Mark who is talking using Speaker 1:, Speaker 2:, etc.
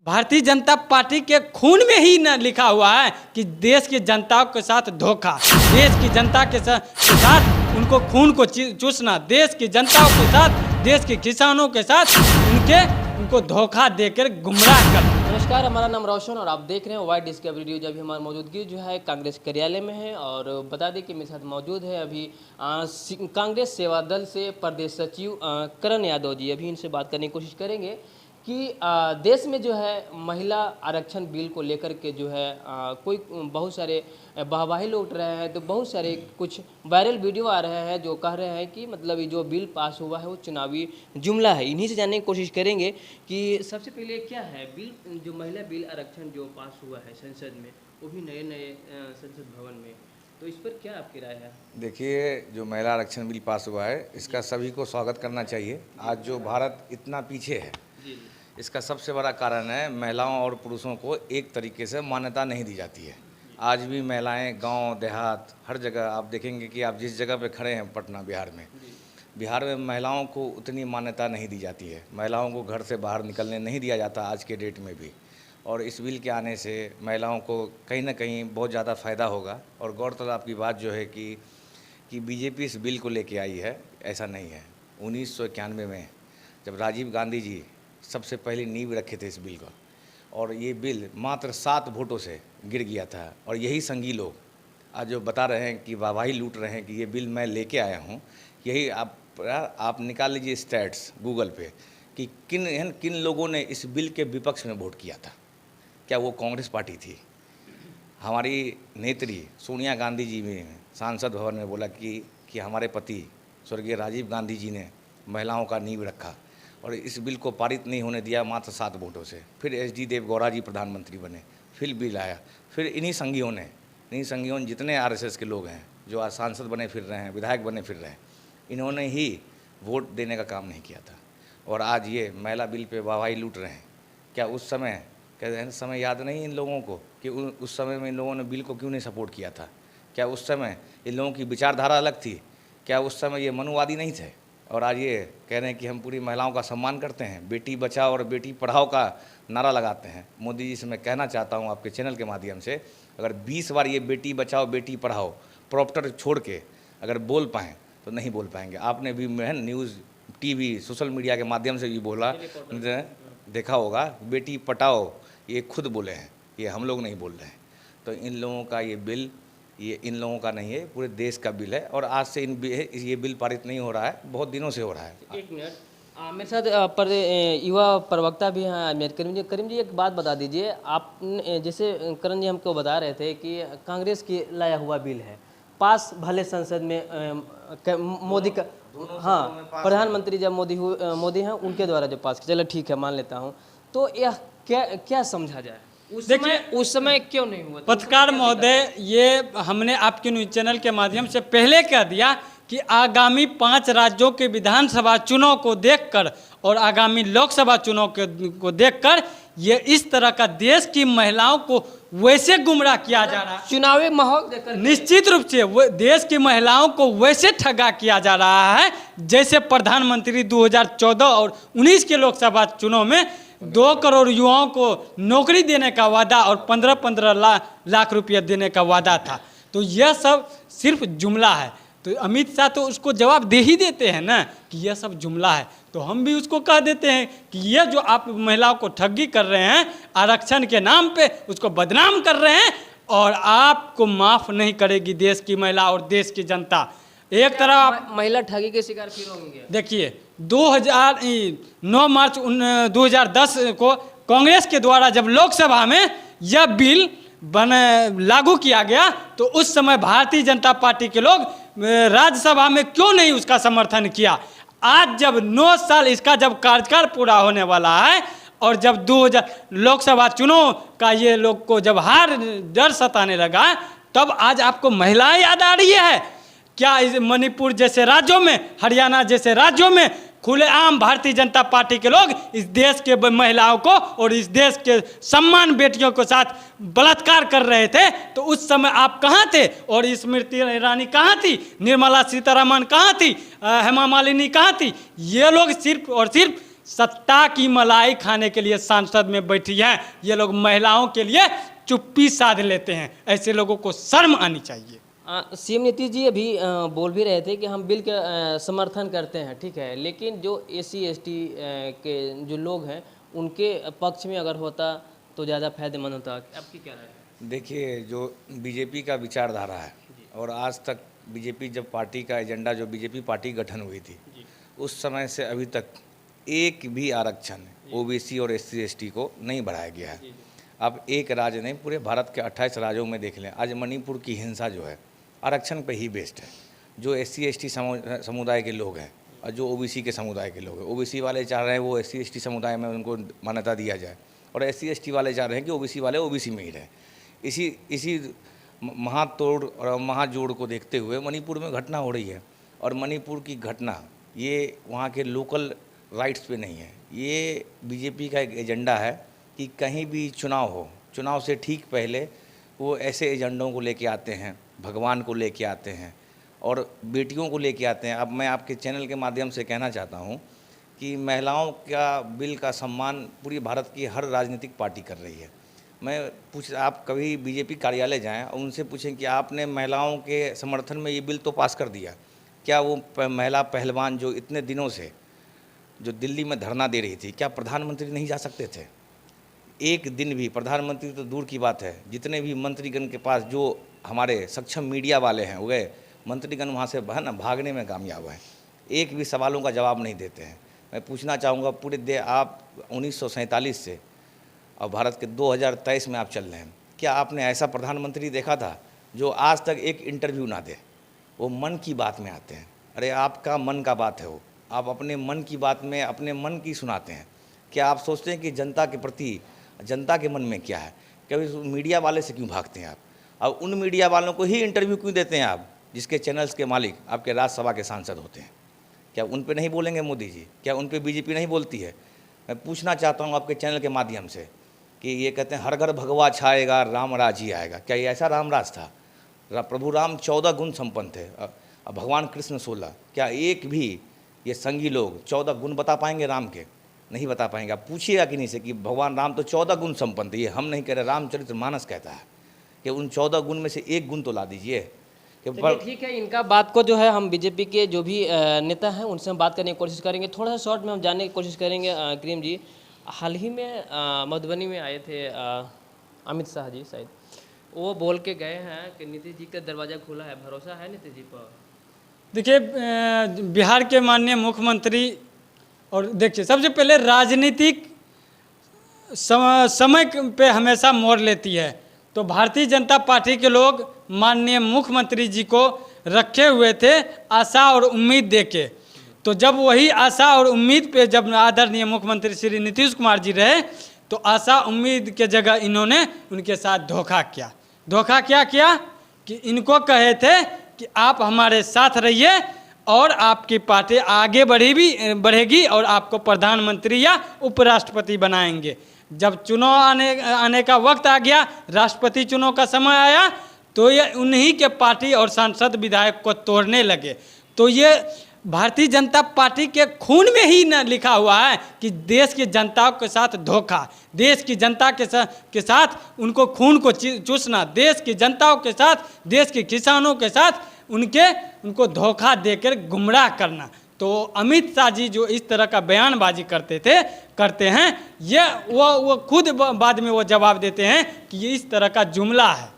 Speaker 1: Bharatiya Janata party के खून में ही न लिखा हुआ है कि देश की जनता के साथ धोखा, देश की जनता के साथ उनको खून को चूसना, देश की जनता के साथ, देश के किसानों के साथ उनको धोखा देकर गुमराह करना।
Speaker 2: नमस्कार, हमारा नाम रोशन और आप देख रहे हैं वाइड डिस्कवरी न्यूज। अभी हमारी मौजूदगी जो है कांग्रेस कार्यालय में है और बता दें कि मेरे साथ मौजूद है अभी कांग्रेस सेवा दल से प्रदेश सचिव करण यादव जी। अभी इनसे बात करने की कोशिश करेंगे कि देश में जो है महिला आरक्षण बिल को लेकर के जो है कोई बहुत सारे वाहवाही लौट रहे हैं, तो बहुत सारे कुछ वायरल वीडियो आ रहे हैं जो कह रहे हैं कि मतलब ये जो बिल पास हुआ है वो चुनावी जुमला है। इन्हीं से जानने की कोशिश करेंगे कि सबसे पहले क्या है बिल, जो महिला बिल आरक्षण जो पास हुआ है संसद में, वो भी नए संसद भवन में, तो इस पर क्या आपकी राय है?
Speaker 3: देखिए, जो महिला आरक्षण बिल पास हुआ है इसका सभी को स्वागत करना चाहिए। आज जो भारत इतना पीछे है इसका सबसे बड़ा कारण है महिलाओं और पुरुषों को एक तरीके से मान्यता नहीं दी जाती है। आज भी महिलाएं गांव देहात हर जगह आप देखेंगे कि आप जिस जगह पे खड़े हैं पटना बिहार में महिलाओं को उतनी मान्यता नहीं दी जाती है। महिलाओं को घर से बाहर निकलने नहीं दिया जाता आज के डेट में भी। और इस बिल के आने से महिलाओं को कहीं ना कहीं बहुत ज़्यादा फ़ायदा होगा। और गौरतलब की बात जो है कि बीजेपी इस बिल को लेके आई है, ऐसा नहीं है। 1991 में जब राजीव गांधी जी सबसे पहले नींव रखे थे इस बिल का, और ये बिल मात्र 7 वोटों से गिर गया था। और यही संघी लोग आज जो बता रहे हैं कि वाहवाही लूट रहे हैं कि ये बिल मैं लेके आया हूँ, यही आप निकाल लीजिए स्टैट्स गूगल पे कि किन लोगों ने इस बिल के विपक्ष में वोट किया था। क्या वो कांग्रेस पार्टी थी? हमारी नेत्री सोनिया गांधी जी ने सांसद भवन में बोला कि हमारे पति स्वर्गीय राजीव गांधी जी ने महिलाओं का नींव रखा और इस बिल को पारित नहीं होने दिया मात्र 7 वोटों से। फिर एच.डी. देवगौड़ा जी प्रधानमंत्री बने, फिर बिल आया, फिर इन्हीं संघियों ने जितने आरएसएस के लोग हैं जो आज सांसद बने फिर रहे हैं, विधायक बने फिर रहे हैं, इन्होंने ही वोट देने का काम नहीं किया था। और आज ये महिला बिल पे वाहवाही लूट रहे हैं। क्या उस समय याद नहीं इन लोगों को कि उस समय में इन लोगों ने बिल को क्यों नहीं सपोर्ट किया था? क्या उस समय इन लोगों की विचारधारा अलग थी? क्या उस समय ये मनुवादी नहीं थे? और आज ये कह रहे हैं कि हम पूरी महिलाओं का सम्मान करते हैं, बेटी बचाओ और बेटी पढ़ाओ का नारा लगाते हैं। मोदी जी से मैं कहना चाहता हूँ आपके चैनल के माध्यम से, अगर 20 बार ये बेटी बचाओ बेटी पढ़ाओ प्रॉम्प्टर छोड़ के अगर बोल पाएँ तो नहीं बोल पाएंगे। आपने भी न्यूज़, टीवी, सोशल मीडिया के माध्यम से भी बोला, देखा होगा, बेटी पढ़ाओ ये खुद बोले हैं, ये हम लोग नहीं बोल रहे हैं। तो इन लोगों का ये बिल ये इन लोगों का नहीं है, पूरे देश का बिल है। और आज से ये बिल पारित नहीं हो रहा है, बहुत दिनों से हो रहा है।
Speaker 2: एक मिनट, मेरे साथ युवा प्रवक्ता भी हैं करीम जी, एक बात बता दीजिए। आप जैसे करण जी हमको बता रहे थे कि कांग्रेस की लाया हुआ बिल है, पास भले संसद में मोदी का, हाँ प्रधानमंत्री जब मोदी हैं उनके द्वारा जो पास, चलो ठीक है मान लेता हूँ, तो यह क्या समझा जाए? उस समय क्यों नहीं हुआ?
Speaker 1: पत्रकार महोदय, ये हमने आपके न्यूज चैनल के माध्यम से पहले कह दिया कि आगामी 5 राज्यों के विधानसभा चुनाव को देखकर और आगामी लोकसभा चुनाव को देखकर ये इस तरह का देश की महिलाओं को वैसे गुमराह किया जा रहा है,
Speaker 2: चुनावी माहौल देखकर
Speaker 1: निश्चित रूप से वो देश की महिलाओं को वैसे ठगा किया जा रहा है जैसे प्रधानमंत्री 2014 और 19 के लोकसभा चुनाव में 2 करोड़ युवाओं को नौकरी देने का वादा और 15-15 लाख रुपया देने का वादा था। तो यह सब सिर्फ जुमला है। तो अमित शाह तो उसको जवाब दे ही देते हैं ना कि यह सब जुमला है। तो हम भी उसको कह देते हैं कि यह जो आप महिलाओं को ठगी कर रहे हैं आरक्षण के नाम पे, उसको बदनाम कर रहे हैं और आपको माफ़ नहीं करेगी देश की महिला और देश की जनता। एक तरफ
Speaker 2: महिला ठगी के शिकार फिर होंगे।
Speaker 1: देखिए, 9 मार्च 2010 को कांग्रेस के द्वारा जब लोकसभा में यह बिल लागू किया गया तो उस समय भारतीय जनता पार्टी के लोग राज्यसभा में क्यों नहीं उसका समर्थन किया? आज जब 9 साल इसका जब कार्यकाल पूरा होने वाला है और जब 2000 लोकसभा चुनाव का ये लोग को जब हार डर सताने लगा, तब आज आपको महिलाएं याद आ रही है क्या? इस मणिपुर जैसे राज्यों में, हरियाणा जैसे राज्यों में खुलेआम भारतीय जनता पार्टी के लोग इस देश के महिलाओं को और इस देश के सम्मान बेटियों के साथ बलात्कार कर रहे थे, तो उस समय आप कहाँ थे? और स्मृति ईरानी कहाँ थी? निर्मला सीतारमण कहाँ थी? हेमा मालिनी कहाँ थी? ये लोग सिर्फ और सिर्फ सत्ता की मलाई खाने के लिए सांसद में बैठी हैं। ये लोग महिलाओं के लिए चुप्पी साध लेते हैं। ऐसे लोगों को शर्म आनी चाहिए।
Speaker 2: सीएम नीतीश जी अभी बोल भी रहे थे कि हम बिल का समर्थन करते हैं, ठीक है, लेकिन जो SC ST के जो लोग हैं उनके पक्ष में अगर होता तो ज़्यादा फायदेमंद होता। आपकी क्या राय है?
Speaker 3: देखिए, जो बीजेपी का विचारधारा है और आज तक बीजेपी जब पार्टी का एजेंडा, जो बीजेपी पार्टी गठन हुई थी उस समय से अभी तक एक भी आरक्षण OBC और SC ST को नहीं बढ़ाया गया है। अब एक राज्य नहीं, पूरे भारत के 28 राज्यों में देख लें, आज मणिपुर की हिंसा जो है आरक्षण पे ही बेस्ड है। जो SC ST समुदाय के लोग हैं और जो OBC के समुदाय के लोग हैं, OBC वाले चाह रहे हैं वो SC ST समुदाय में उनको मान्यता दिया जाए और SC ST वाले चाह रहे हैं कि OBC वाले OBC में ही रहे। इसी महातोड़ और महाजोड़ को देखते हुए मणिपुर में घटना हो रही है और मणिपुर की घटना ये वहाँ के लोकल राइट्स पे नहीं है। ये बीजेपी का एक एजेंडा है कि कहीं भी चुनाव हो, चुनाव से ठीक पहले वो ऐसे एजेंडों को लेके आते हैं, भगवान को लेके आते हैं और बेटियों को लेके आते हैं। अब मैं आपके चैनल के माध्यम से कहना चाहता हूँ कि महिलाओं का बिल का सम्मान पूरी भारत की हर राजनीतिक पार्टी कर रही है। आप कभी बीजेपी कार्यालय जाएं और उनसे पूछें कि आपने महिलाओं के समर्थन में ये बिल तो पास कर दिया, क्या वो महिला पहलवान जो इतने दिनों से जो दिल्ली में धरना दे रही थी, क्या प्रधानमंत्री नहीं जा सकते थे? एक दिन भी प्रधानमंत्री तो दूर की बात है, जितने भी मंत्रीगण के पास जो हमारे सक्षम मीडिया वाले हैं वो गए, मंत्रीगण वहाँ से भागने में कामयाब हैं, एक भी सवालों का जवाब नहीं देते हैं। मैं पूछना चाहूँगा आप 1947 से और भारत के 2023 में आप चल रहे हैं, क्या आपने ऐसा प्रधानमंत्री देखा था जो आज तक एक इंटरव्यू ना दे? वो मन की बात में आते हैं। अरे आपका मन का बात है वो, आप अपने मन की बात में अपने मन की सुनाते हैं। क्या आप सोचते हैं कि जनता के प्रति, जनता के मन में क्या है? कभी मीडिया वाले से क्यों भागते हैं आप? अब उन मीडिया वालों को ही इंटरव्यू क्यों देते हैं आप जिसके चैनल्स के मालिक आपके राज्यसभा के सांसद होते हैं? क्या उन पे नहीं बोलेंगे मोदी जी? क्या उन पे बीजेपी नहीं बोलती है? मैं पूछना चाहता हूँ आपके चैनल के माध्यम से कि ये कहते हैं हर घर भगवा छाएगा, राम राज ही आएगा। क्या ये ऐसा राम राज था? प्रभु राम 14 गुण संपन्न थे, भगवान कृष्ण 16। क्या एक भी ये संगी लोग 14 गुण बता पाएंगे राम के? नहीं बता पाएंगे। आप पूछिएगा किन्हीं से कि भगवान राम तो 14 गुण संपन्न थे, ये हम नहीं कह रहे, रामचरितमानस कहता है कि उन 14 गुण में से एक गुण तो ला दीजिए।
Speaker 2: ठीक है, इनका बात को जो है हम बीजेपी के जो भी नेता हैं उनसे हम बात करने की कोशिश करेंगे। थोड़ा सा शॉर्ट में हम जानने की कोशिश करेंगे। करीम जी, हाल ही में मधुबनी में आए थे अमित शाह जी, शायद वो बोल के गए हैं कि नीतीश जी का दरवाज़ा खुला है, भरोसा है नीतीश जी पर?
Speaker 1: देखिए, बिहार के माननीय मुख्यमंत्री, और देखिए सबसे पहले राजनीतिक समय पे हमेशा मोड़ लेती है, तो भारतीय जनता पार्टी के लोग माननीय मुख्यमंत्री जी को रखे हुए थे आशा और उम्मीद देके। तो जब वही आशा और उम्मीद पे जब आदरणीय मुख्यमंत्री श्री नीतीश कुमार जी रहे तो आशा उम्मीद के जगह इन्होंने उनके साथ धोखा किया। धोखा क्या किया कि इनको कहे थे कि आप हमारे साथ रहिए और आपकी पार्टी आगे बढ़ेगी और आपको प्रधानमंत्री या उपराष्ट्रपति बनाएंगे। जब चुनाव आने का वक्त आ गया, राष्ट्रपति चुनाव का समय आया, तो ये उन्हीं के पार्टी और सांसद विधायक को तोड़ने लगे। तो ये भारतीय जनता पार्टी के खून में ही न लिखा हुआ है कि देश की जनता के साथ धोखा, देश की जनता के साथ उनको खून को चूसना, देश की जनताओं के साथ, देश के किसानों के साथ उनको धोखा देकर गुमराह करना। तो अमित शाह जी जो इस तरह का बयानबाजी करते हैं, ये वो खुद बाद में वो जवाब देते हैं कि ये इस तरह का जुमला है।